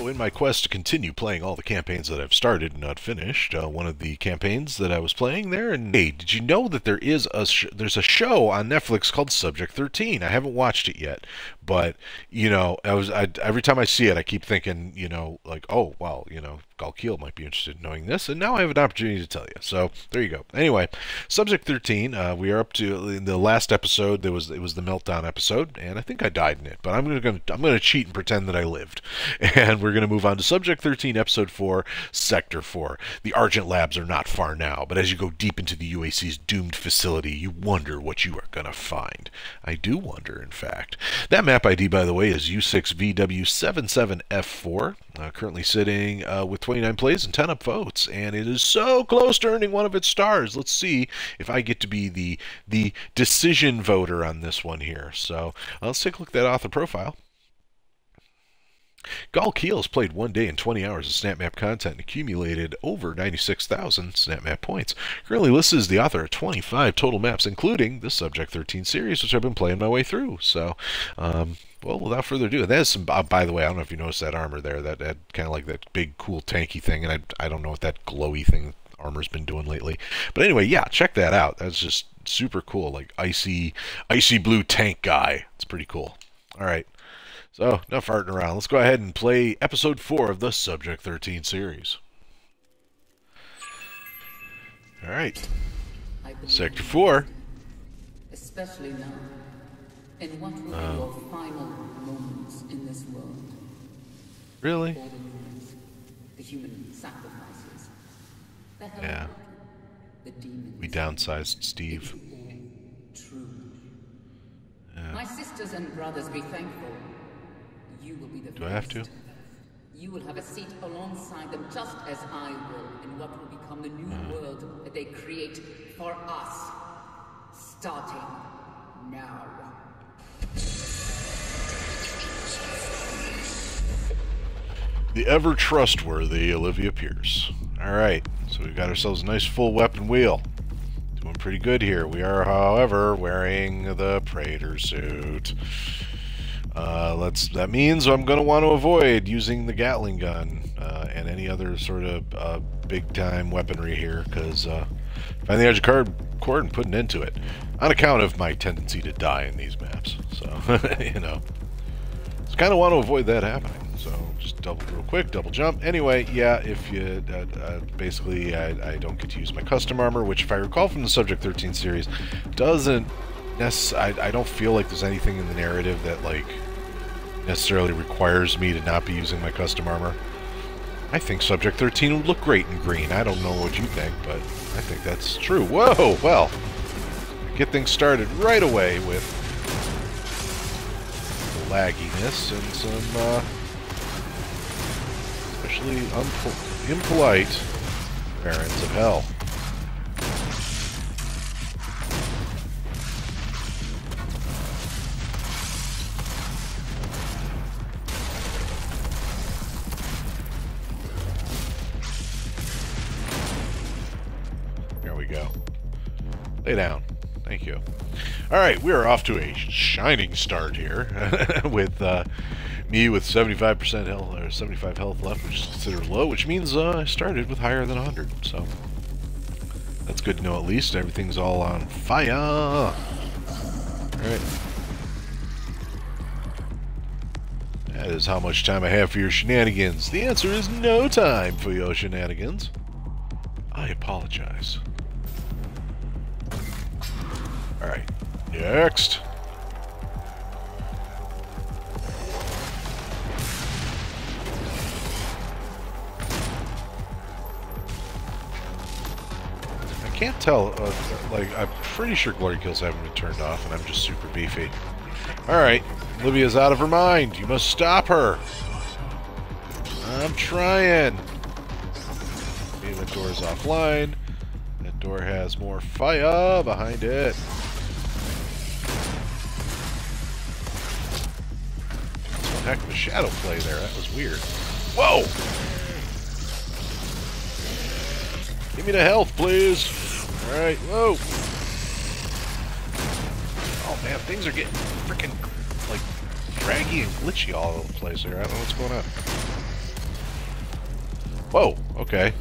In my quest to continue playing all the campaigns that I've started and not finished, one of the campaigns that I was playing there, and hey, did you know that there's a show on Netflix called Subject 13? I haven't watched it yet, but you know, every time I see it, I keep thinking, you know, like, oh wow, you know, Galkiel might be interested in knowing this, and now I have an opportunity to tell you. So there you go. Anyway, Subject 13. We are up to in the last episode. It was the meltdown episode, and I think I died in it, but I'm gonna cheat and pretend that I lived, and we're gonna move on to Subject 13, Episode 4, Sector 4. The Argent Labs are not far now, but as you go deep into the UAC's doomed facility, you wonder what you are gonna find. I do wonder, in fact. That map ID, by the way, is U6VW77F4. Currently sitting with 29 plays and 10 upvotes, and it is so close to earning one of its stars. Let's see if I get to be the decision voter on this one here. So let's take a look at that author profile. Galkiel has played 1 day and 20 hours of SNAPMAP content and accumulated over 96,000 SNAPMAP points. Currently listed as the author of 25 total maps, including the Subject 13 series, which I've been playing my way through. So, well, without further ado, that is some. By the way, I don't know if you noticed that armor there, that kind of like that big, cool, tanky thing, and I don't know what that glowy thing armor's been doing lately. But anyway, yeah, check that out. That's just super cool, like icy blue tank guy. It's pretty cool. All right. So, enough farting around. Let's go ahead and play Episode 4 of the Subject 13 series. Alright. Sector 4. Especially now, in what will be your final moments in this world. Really? The human sacrifices. Yeah. The demons. We downsized Steve. True. Yeah. My sisters and brothers, be thankful. You will be the Do I have to? You will have a seat alongside them, just as I will, in what will become the new world that they create for us. Starting now. The ever-trustworthy Olivia Pierce. Alright, so we've got ourselves a nice full weapon wheel. Doing pretty good here. We are, however, wearing the Praetor suit. That means I'm going to want to avoid using the Gatling gun and any other sort of big-time weaponry here, because find the edge of cord and put an end to it, on account of my tendency to die in these maps. So, you know, just kind of want to avoid that happening. So, just real quick, double jump. Anyway, yeah, if you, basically, I don't get to use my custom armor, which, if I recall from the Subject 13 series, doesn't necessarily, I don't feel like there's anything in the narrative that, like, necessarily requires me to not be using my custom armor. I think Subject 13 would look great in green. I don't know what you think, but I think that's true. Whoa, well, get things started right away with lagginess and some, especially impolite errands of hell. Lay down. Thank you. Alright, we are off to a shining start here with me with 75% health, or 75 health left, which is considered low, which means I started with higher than 100, so that's good to know at least. Everything's all on fire! Alright. That is how much time I have for your shenanigans. The answer is no time for your shenanigans. I apologize. Alright, next. I can't tell, like, I'm pretty sure glory kills haven't been turned off, and I'm just super beefy. Alright, Olivia's out of her mind. You must stop her. I'm trying. Okay, the door's offline. That door has more fire behind it. heck of a shadow play there. That was weird. Whoa! Give me the health, please. Alright, whoa. Oh man, things are getting freaking, like, draggy and glitchy all over the place here. I don't know what's going on. Whoa, okay.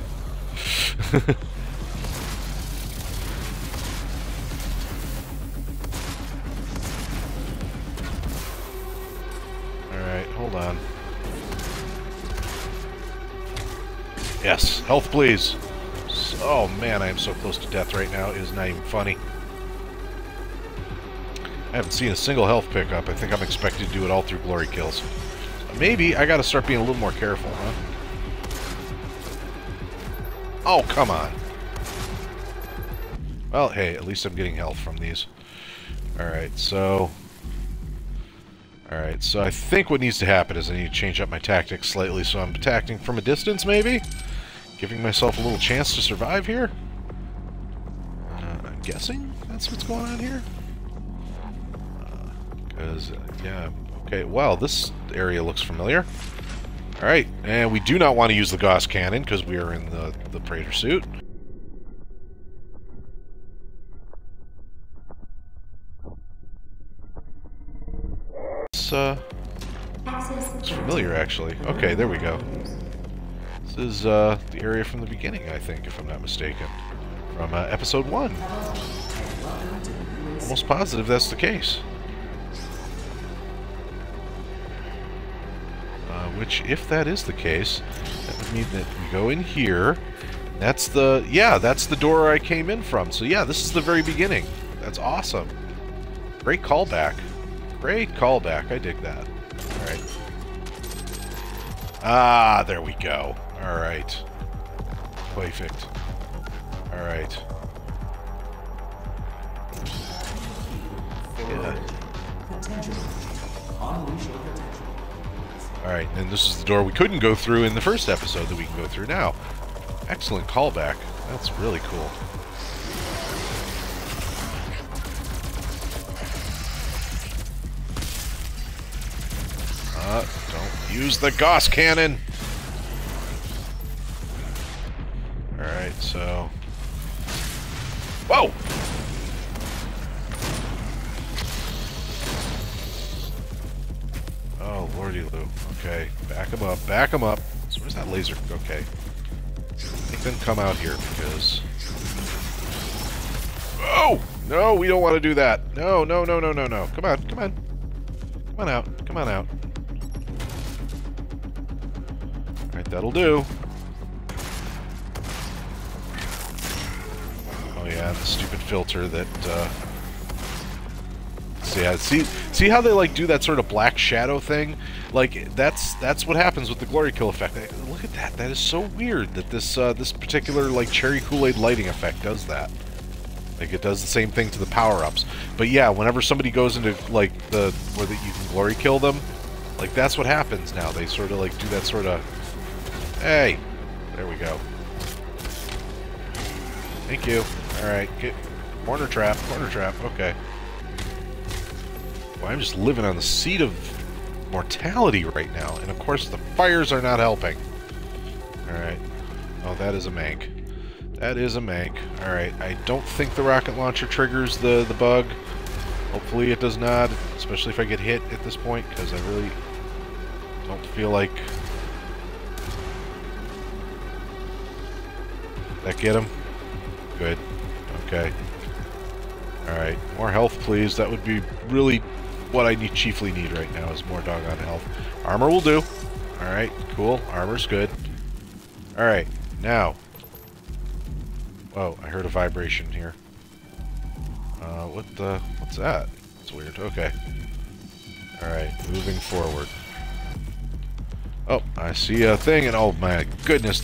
Alright, hold on. Yes, health please. Oh man, I am so close to death right now. It is not even funny. I haven't seen a single health pickup. I think I'm expected to do it all through glory kills. So maybe I gotta start being a little more careful, huh? Oh, come on. Well, hey, at least I'm getting health from these. Alright, so I think what needs to happen is I need to change up my tactics slightly, so I'm attacking from a distance, maybe? Giving myself a little chance to survive here? I'm guessing that's what's going on here? Because, yeah, okay, well, this area looks familiar. Alright, and we do not want to use the Gauss cannon, because we are in the Praetor suit. It's familiar, actually. Okay, there we go. This is the area from the beginning, I think, if I'm not mistaken. From episode 1. Almost positive that's the case. Which, if that is the case, that would mean that we go in here. That's the... yeah, that's the door I came in from. So yeah, this is the very beginning. That's awesome. Great callback. Great callback. I dig that. Alright. Ah, there we go. Alright. Perfect. Alright. Yeah. Alright, and this is the door we couldn't go through in the first episode that we can go through now. Excellent callback. That's really cool. Don't use the Gauss cannon! Alright, so... whoa! Oh, lordy Lou. Okay, back him up, back him up. So where's that laser? Okay. Make them come out here, because... oh! No, we don't want to do that. No, no, no, no, no, no. Come on, come on. Come on out, come on out. Alright, that'll do. Oh yeah, the stupid filter that, so yeah, see how they, like, do that sort of black shadow thing? Like, that's what happens with the glory kill effect. Look at that. That is so weird that this, this particular, like, cherry Kool-Aid lighting effect does that. Like, it does the same thing to the power-ups. But yeah, whenever somebody goes into, like, where you can glory kill them, like, that's what happens now. They sort of, like, do that sort of... hey! There we go. Thank you. Alright, get... corner trap, okay. Well, I'm just living on the seat of mortality right now, and of course the fires are not helping. Alright. Oh, that is a mank. That is a mank. Alright, I don't think the rocket launcher triggers the bug. Hopefully it does not, especially if I get hit at this point, because I really don't feel like... that get him? Good. Okay. Alright, more health please. That would be really what I chiefly need right now, is more doggone health. Armor will do. Alright, cool. Armor's good. Alright, now... whoa, I heard a vibration here. What's that? That's weird. Okay. Alright, moving forward. Oh, I see a thing, and oh my goodness,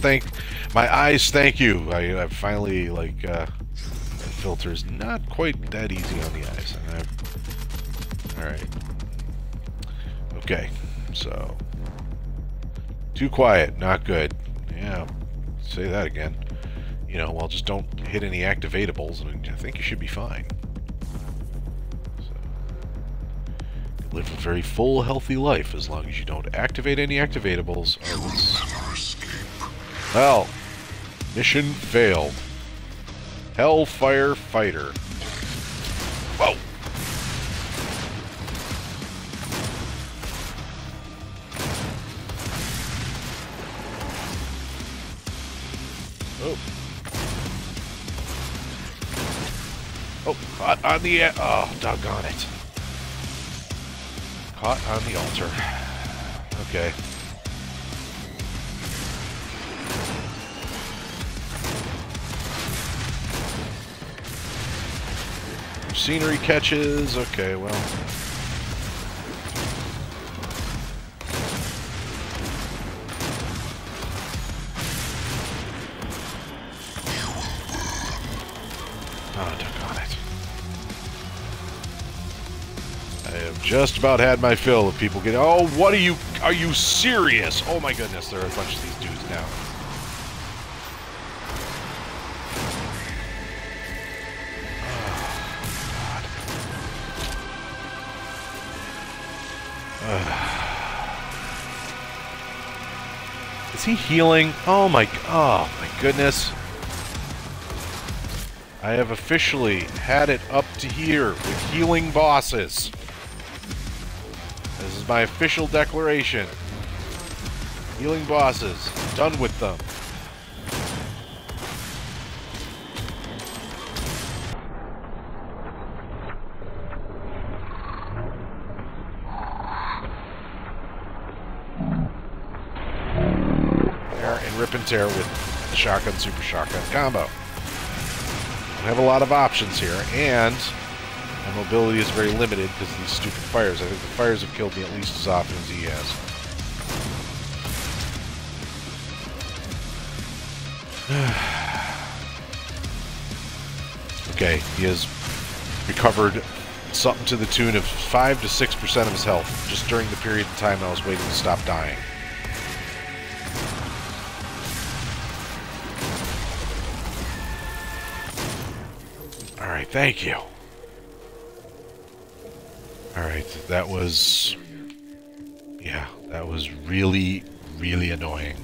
my eyes, thank you. I've finally, like, that filter's not quite that easy on the eyes. Alright. Okay, so. Too quiet, not good. Yeah, say that again. You know, well, just don't hit any activatables, and I think you should be fine. So, live a very full, healthy life as long as you don't activate any activatables. Well, mission failed. Firefighter. Whoa! Oh. Oh, caught on the... Oh, doggone it. Caught on the altar. Okay. Scenery catches. Okay, well. Oh, doggone it. I have just about had my fill of people getting... Oh, what are you serious? Oh my goodness, there are a bunch of these dudes now. Is he healing? Oh my goodness. I have officially had it up to here with healing bosses. This is my official declaration. Healing bosses. Done with them. Rip and tear with the shotgun, super shotgun combo. I have a lot of options here, and my mobility is very limited because of these stupid fires. I think the fires have killed me at least as often as he has. Okay, he has recovered something to the tune of 5 to 6% of his health just during the period of time I was waiting to stop dying. Alright, thank you. Alright, that was... Yeah, that was really, really annoying.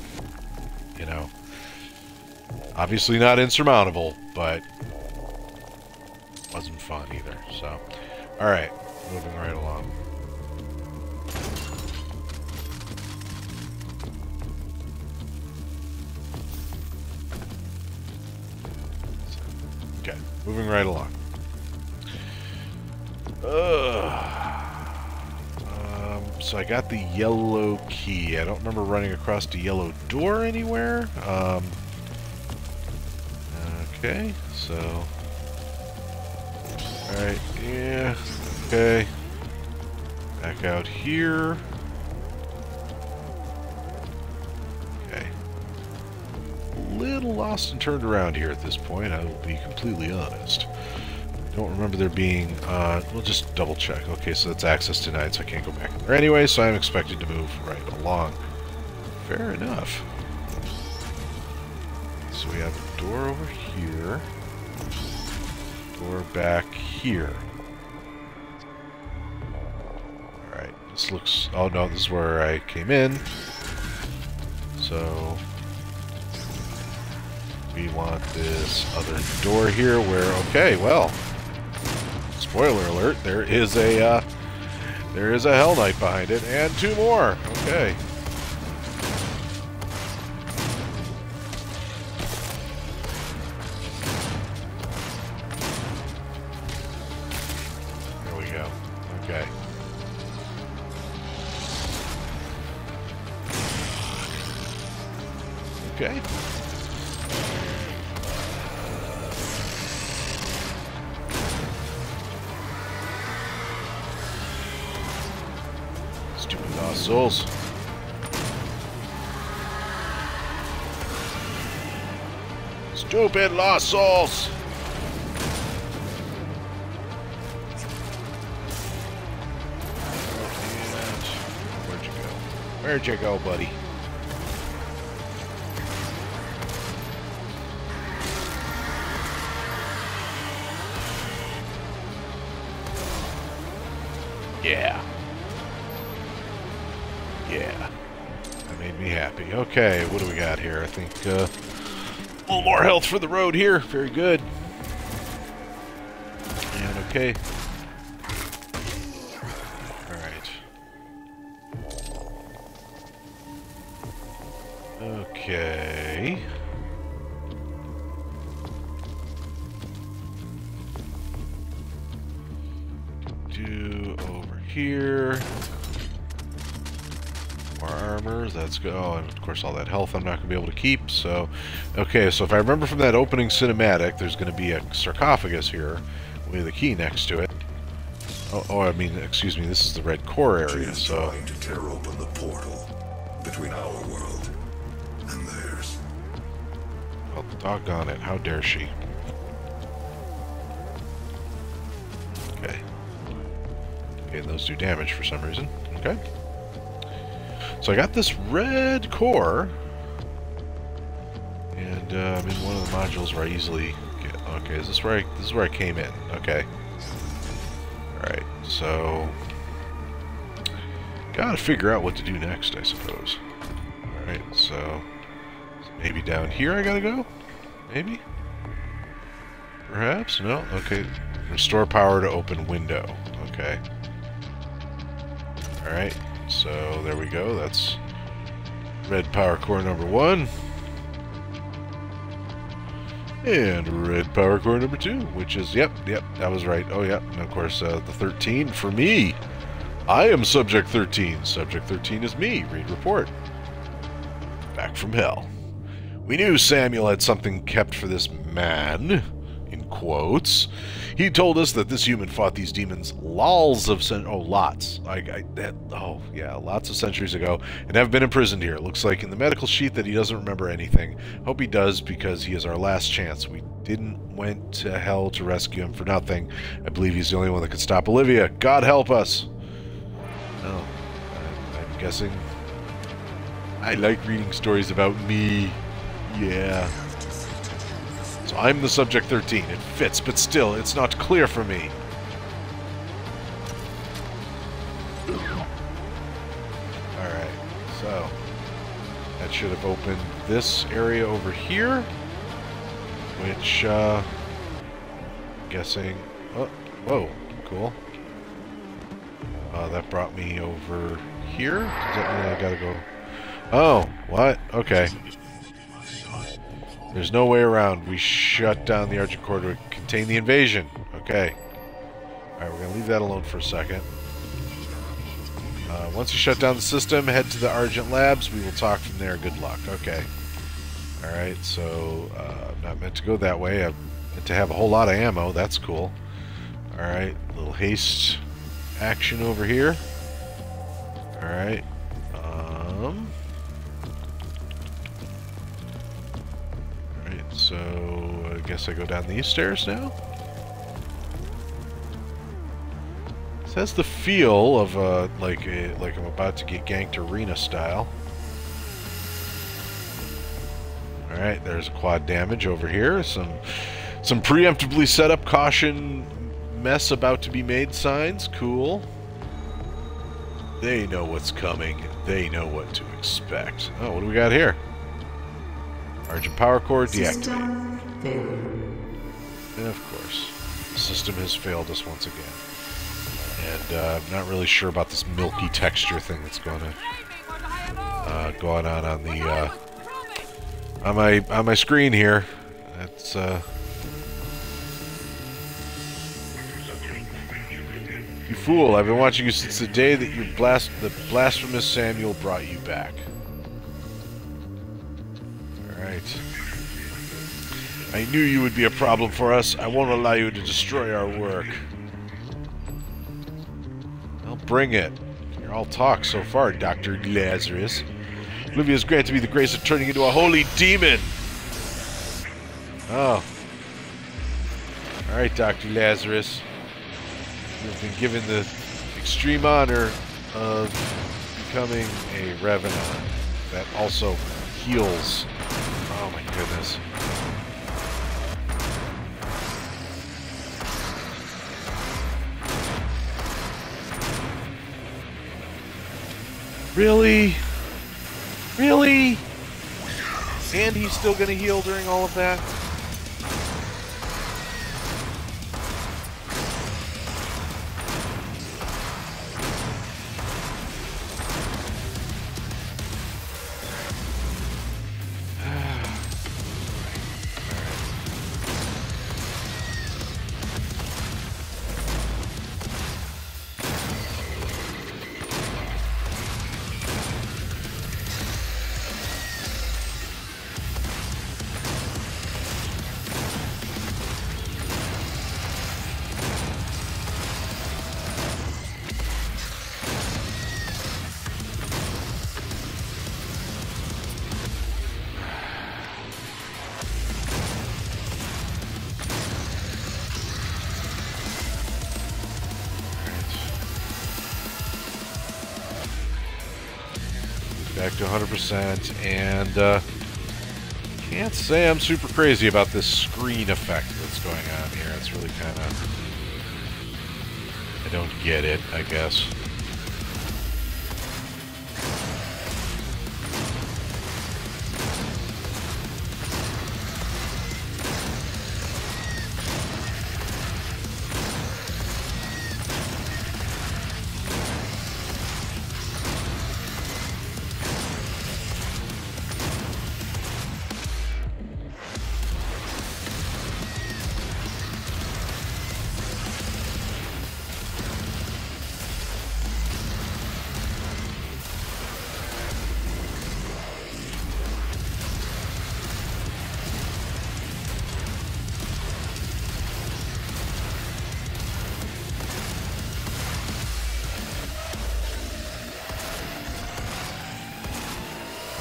You know? Obviously not insurmountable, but... wasn't fun either, so... Alright, moving right along. Okay, moving right along. So I got the yellow key. I don't remember running across the yellow door anywhere. Okay, so... Alright, yeah, okay. Back out here. Okay. A little lost and turned around here at this point, I will be completely honest. I don't remember there being, we'll just double check. Okay, so that's access denied, so I can't go back in there anyway, so I'm expected to move right along. Fair enough. So we have a door over here. Door back here. Alright, this looks... Oh no, this is where I came in. So... we want this other door here where... Okay, well... Spoiler alert, there is a Hell Knight behind it, and two more! Okay. There we go. Okay. Okay. Stupid lost souls. Stupid lost souls! Where'd you go? Where'd you go, buddy? Yeah. Yeah. That made me happy. Okay, what do we got here? I think a little more health for the road here. Very good. And okay. Alright. Okay. Do over here. More armor. Let's go. Oh, and of course, all that health I'm not going to be able to keep. So, okay. So if I remember from that opening cinematic, there's going to be a sarcophagus here with a key next to it. Oh, I mean, excuse me. This is the red core area. So. Trying to tear open the portal between our world and theirs. Oh, doggone it. How dare she? Okay. Okay, those do damage for some reason. Okay. So I got this red core. And I'm in one of the modules where I easily get... Okay, this is where I came in. Okay. Alright, so... Gotta figure out what to do next, I suppose. Alright, so... Maybe down here I gotta go? Maybe? Perhaps? No? Okay. Restore power to open window. Okay. Alright, so there we go. That's red power core number 1. And red power core number 2, which is, yep, that was right. Oh, yep, and of course, the 13 for me. I am Subject 13. Subject 13 is me. Read report. Back from hell. We knew Samuel had something kept for this man, in quotes. He told us that this human fought these demons lots of lots of centuries ago, and have been imprisoned here. It looks like in the medical sheet that he doesn't remember anything. Hope he does, because he is our last chance. We didn't went to hell to rescue him for nothing. I believe he's the only one that could stop Olivia. God help us. Oh, I'm guessing. I like reading stories about me. Yeah. So I'm the Subject 13. It fits, but still, it's not clear for me. Alright, so that should have opened this area over here, which, guessing... Oh, whoa, cool. That brought me over here? Does that mean I gotta go... Oh, what? Okay. There's no way around. We shut down the Argent core to contain the invasion. Okay. Alright, we're going to leave that alone for a second. Once you shut down the system, head to the Argent Labs. We will talk from there. Good luck. Okay. Alright, so I'm not meant to go that way. I'm meant to have a whole lot of ammo. That's cool. Alright, little haste action over here. Alright. So, I guess I go down these stairs now? This has the feel of, like I'm about to get ganked arena style. Alright, there's quad damage over here. Some preemptively set up caution, mess about to be made signs. Cool. They know what's coming. They know what to expect. Oh, what do we got here? Argent power core deactivated. And of course, the system has failed us once again. And I'm not really sure about this milky texture thing that's going on the on my screen here. That's you fool! I've been watching you since the day that the blasphemous Samuel brought you back. Alright. I knew you would be a problem for us. I won't allow you to destroy our work. Well, bring it. You're all talk so far, Dr. Lazarus. Olivia's granted me the grace of turning into a holy demon. Oh. Alright, Dr. Lazarus. You've been given the extreme honor of becoming a Revenant that also heals. Oh my goodness. Really? Really? And he's still going to heal during all of that? Back to 100%, and can't say I'm super crazy about this screen effect that's going on here. It's really kind of... I don't get it, I guess.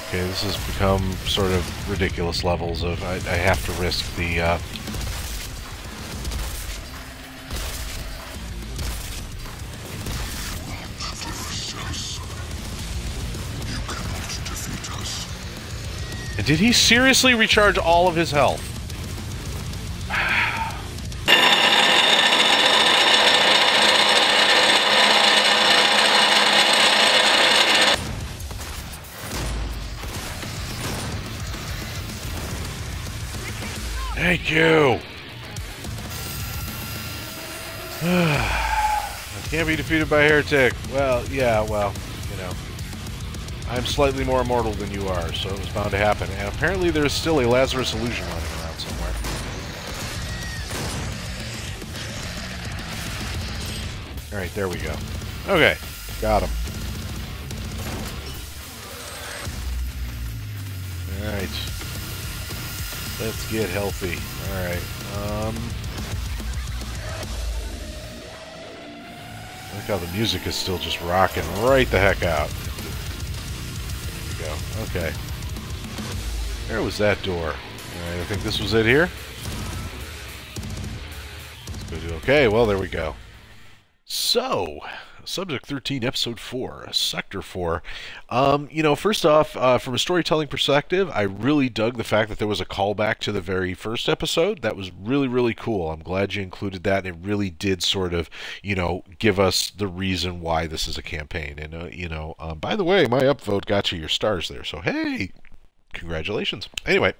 Okay, this has become sort of ridiculous levels of I have to risk the And did he seriously recharge all of his health? Thank you! I can't be defeated by Heretic. Well, yeah, well, you know. I'm slightly more immortal than you are, so it was bound to happen. And apparently there's still a Lazarus illusion running around somewhere. Alright, there we go. Okay, got him. Alright. Let's get healthy. Alright, I like how the music is still just rocking right the heck out. There we go. Okay. Where was that door? Alright, I think this was it here. Let's go do... Okay, well, there we go. So... Subject 13, Episode 4, Sector 4. You know, first off, from a storytelling perspective, I really dug the fact that there was a callback to the very first episode. That was really, really cool. I'm glad you included that, and it really did sort of, you know, give us the reason why this is a campaign. And, you know, by the way, my upvote got you your stars there, so hey, congratulations. Anyway,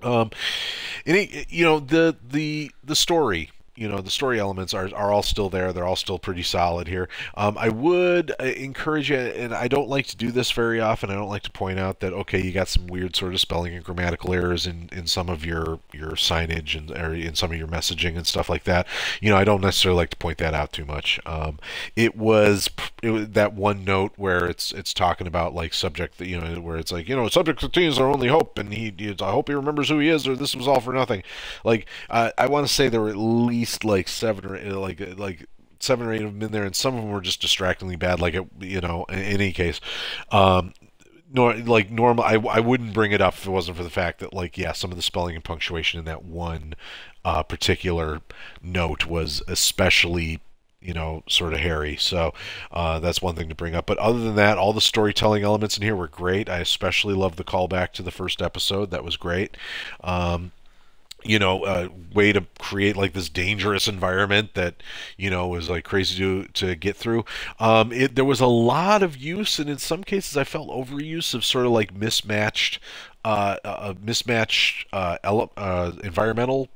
you know, the story... You know, the story elements are all still there. They're all still pretty solid here. I would encourage you, and I don't like to do this very often, I don't like to point out that, okay, you got some weird sort of spelling and grammatical errors in some of your signage and or in some of your messaging and stuff like that. You know, I don't necessarily like to point that out too much. It was that one note where it's talking about, like, subject, you know, where it's like, you know, subject 13 is our only hope, and I hope he remembers who he is, or this was all for nothing. Like, I want to say there were at least like seven or eight of them in there, and some of them were just distractingly bad. Like, you know, in any case, normal. I wouldn't bring it up if it wasn't for the fact that, like, yeah, some of the spelling and punctuation in that one particular note was especially, you know, sort of hairy. So that's one thing to bring up. But other than that, all the storytelling elements in here were great. I especially love the callback to the first episode. That was great. way to create like this dangerous environment that was like crazy to get through. There was a lot of use, and in some cases I felt overuse of sort of like mismatched environmental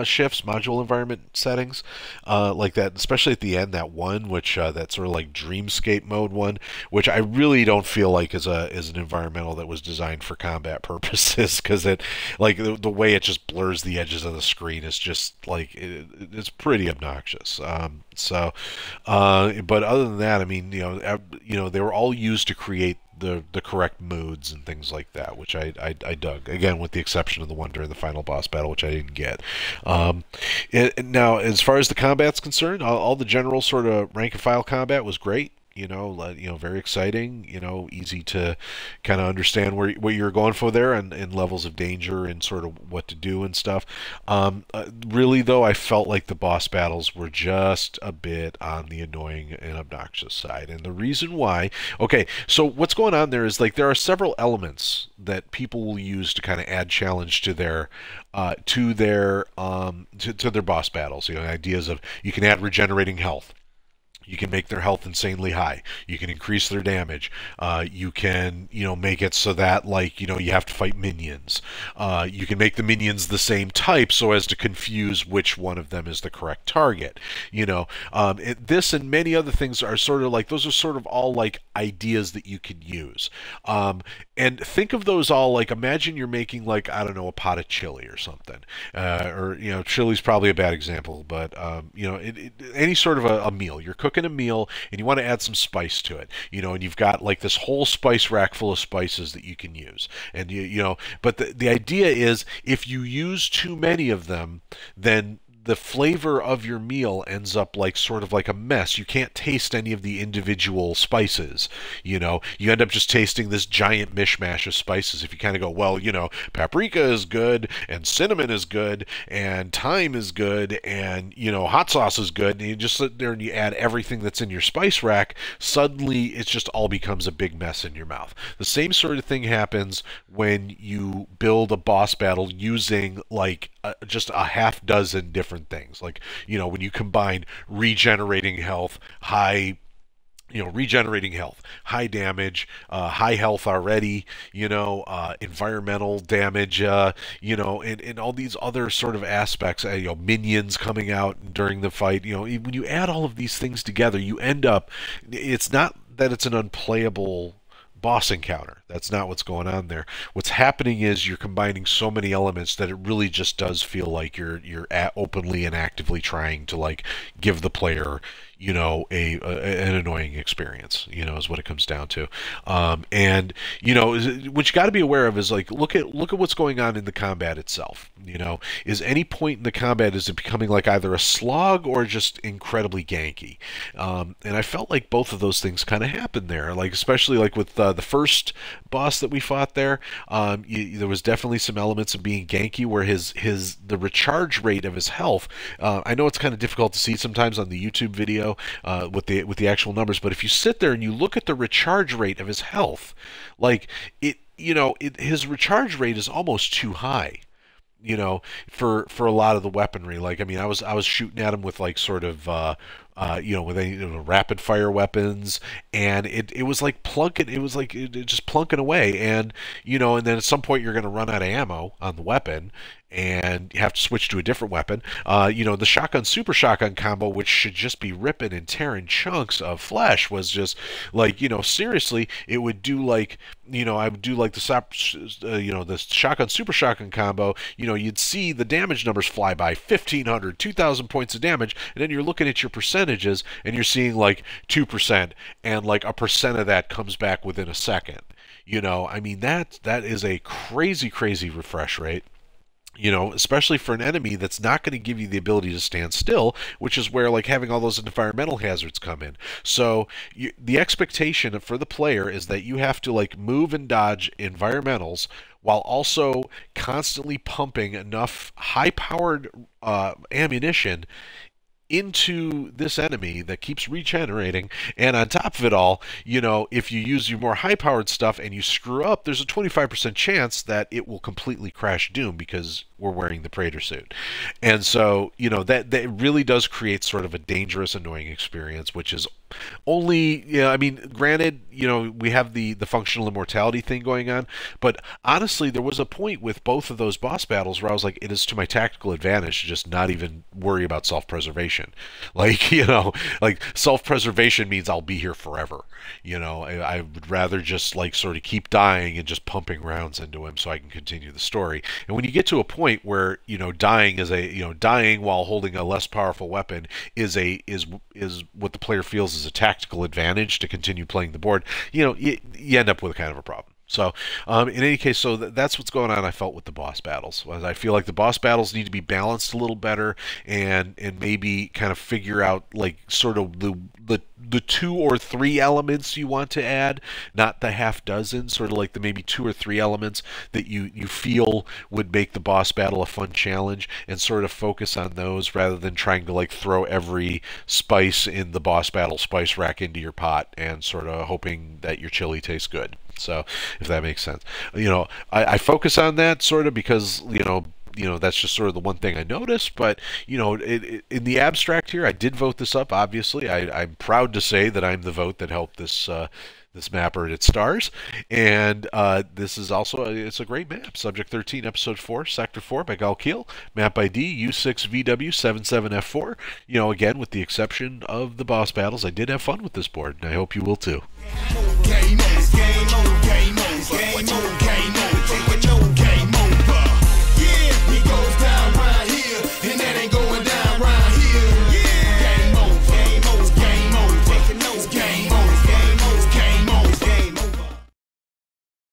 shifts, module environment settings, like that, especially at the end, that one, which that sort of like dreamscape mode one, which I really don't feel like is an environmental that was designed for combat purposes, because it, like the way it just blurs the edges of the screen is just like it's pretty obnoxious. But other than that, I mean, they were all used to create the correct moods and things like that, which I dug. Again, with the exception of the one during the final boss battle, which I didn't get. Now, as far as the combat's concerned, all the general sort of rank and file combat was great. Very exciting. Easy to kind of understand what you're going for there, and levels of danger and sort of what to do and stuff. Really, though, I felt like the boss battles were just a bit on the annoying and obnoxious side. And the reason why, okay, so what's going on there is like there are several elements that people will use to kind of add challenge to their boss battles. Ideas of, you can add regenerating health. You can make their health insanely high. You can increase their damage. You can, make it so that, like, you have to fight minions. You can make the minions the same type so as to confuse which one of them is the correct target. This and many other things are sort of like, those are sort of all like ideas that you can use. And think of those all like, imagine you're making like, I don't know, a pot of chili or something. Or chili's probably a bad example, but, any sort of a meal. You're cooking a meal and you want to add some spice to it, and you've got like this whole spice rack full of spices that you can use. And but the idea is, if you use too many of them, then the flavor of your meal ends up like sort of like a mess. You can't taste any of the individual spices. You end up just tasting this giant mishmash of spices. If you kind of go, well, paprika is good, and cinnamon is good, and thyme is good, and hot sauce is good, and you just sit there and you add everything that's in your spice rack, suddenly it just all becomes a big mess in your mouth. The same sort of thing happens when you build a boss battle using like just a half dozen different things. Like, when you combine regenerating health, high damage, high health already, environmental damage, and all these other sort of aspects, minions coming out during the fight, when you add all of these things together, you end up, it's not that it's an unplayable boss encounter. That's not what's going on there. What's happening is you're combining so many elements that it really just does feel like you're openly and actively trying to like give the player an annoying experience, is what it comes down to. And what you got to be aware of is like, look at what's going on in the combat itself. Is any point in the combat, is it becoming like either a slog or just incredibly ganky? And I felt like both of those things kind of happened there. Like, especially like with the first boss that we fought there, there was definitely some elements of being ganky, where the recharge rate of his health. I know it's kind of difficult to see sometimes on the YouTube video with the actual numbers, but if you sit there and you look at the recharge rate of his health, like his recharge rate is almost too high. For a lot of the weaponry. Like, I mean, I was shooting at him with like sort of with rapid fire weapons, and it was like plunking. It was like it just plunking away, and and then at some point you're going to run out of ammo on the weapon, and you have to switch to a different weapon. The shotgun super shotgun combo, which should just be ripping and tearing chunks of flesh, was just like, seriously, it would do like, I would do like the shotgun super shotgun combo. You'd see the damage numbers fly by, 1,500, 2,000 points of damage, and then you're looking at your percentages and you're seeing like 2%, and like a percent of that comes back within a second. I mean, that is a crazy refresh rate. Especially for an enemy that's not going to give you the ability to stand still, which is where like having all those environmental hazards come in. So the expectation for the player is that you have to like move and dodge environmentals while also constantly pumping enough high-powered ammunition into this enemy that keeps regenerating. And on top of it all, if you use your more high-powered stuff and you screw up, there's a 25% chance that it will completely crash Doom, because were wearing the Praetor suit. And so, you know, that really does create sort of a dangerous, annoying experience, which is only, you know, I mean, granted, you know, we have the functional immortality thing going on, but honestly, there was a point with both of those boss battles where I was like, it is to my tactical advantage to just not even worry about self-preservation. Like, you know, like self-preservation means I'll be here forever. You know, I would rather just like sort of keep dying and just pumping rounds into him so I can continue the story. And when you get to a point where, you know, dying while holding a less powerful weapon is what the player feels is a tactical advantage to continue playing the board, you know, you end up with kind of a problem. So, in any case, so that's what's going on. I felt with the boss battles. I feel like the boss battles need to be balanced a little better, and maybe kind of figure out like sort of the 2 or 3 elements you want to add, not the half dozen. Sort of like the maybe 2 or 3 elements that you feel would make the boss battle a fun challenge, and sort of focus on those rather than trying to like throw every spice in the boss battle spice rack into your pot and sort of hoping that your chili tastes good. So, if that makes sense, you know, I focus on that sort of because, you know, that's just sort of the one thing I noticed. But, you know, in the abstract here, I did vote this up. Obviously, I'm proud to say that I'm the vote that helped this map earn its stars. And this is also it's a great map. Subject 13, Episode 4, Sector 4 by Galkiel. Map ID U6VW77F4. You know, again, with the exception of the boss battles, I did have fun with this board, and I hope you will too. Game over, game over, game over, game over.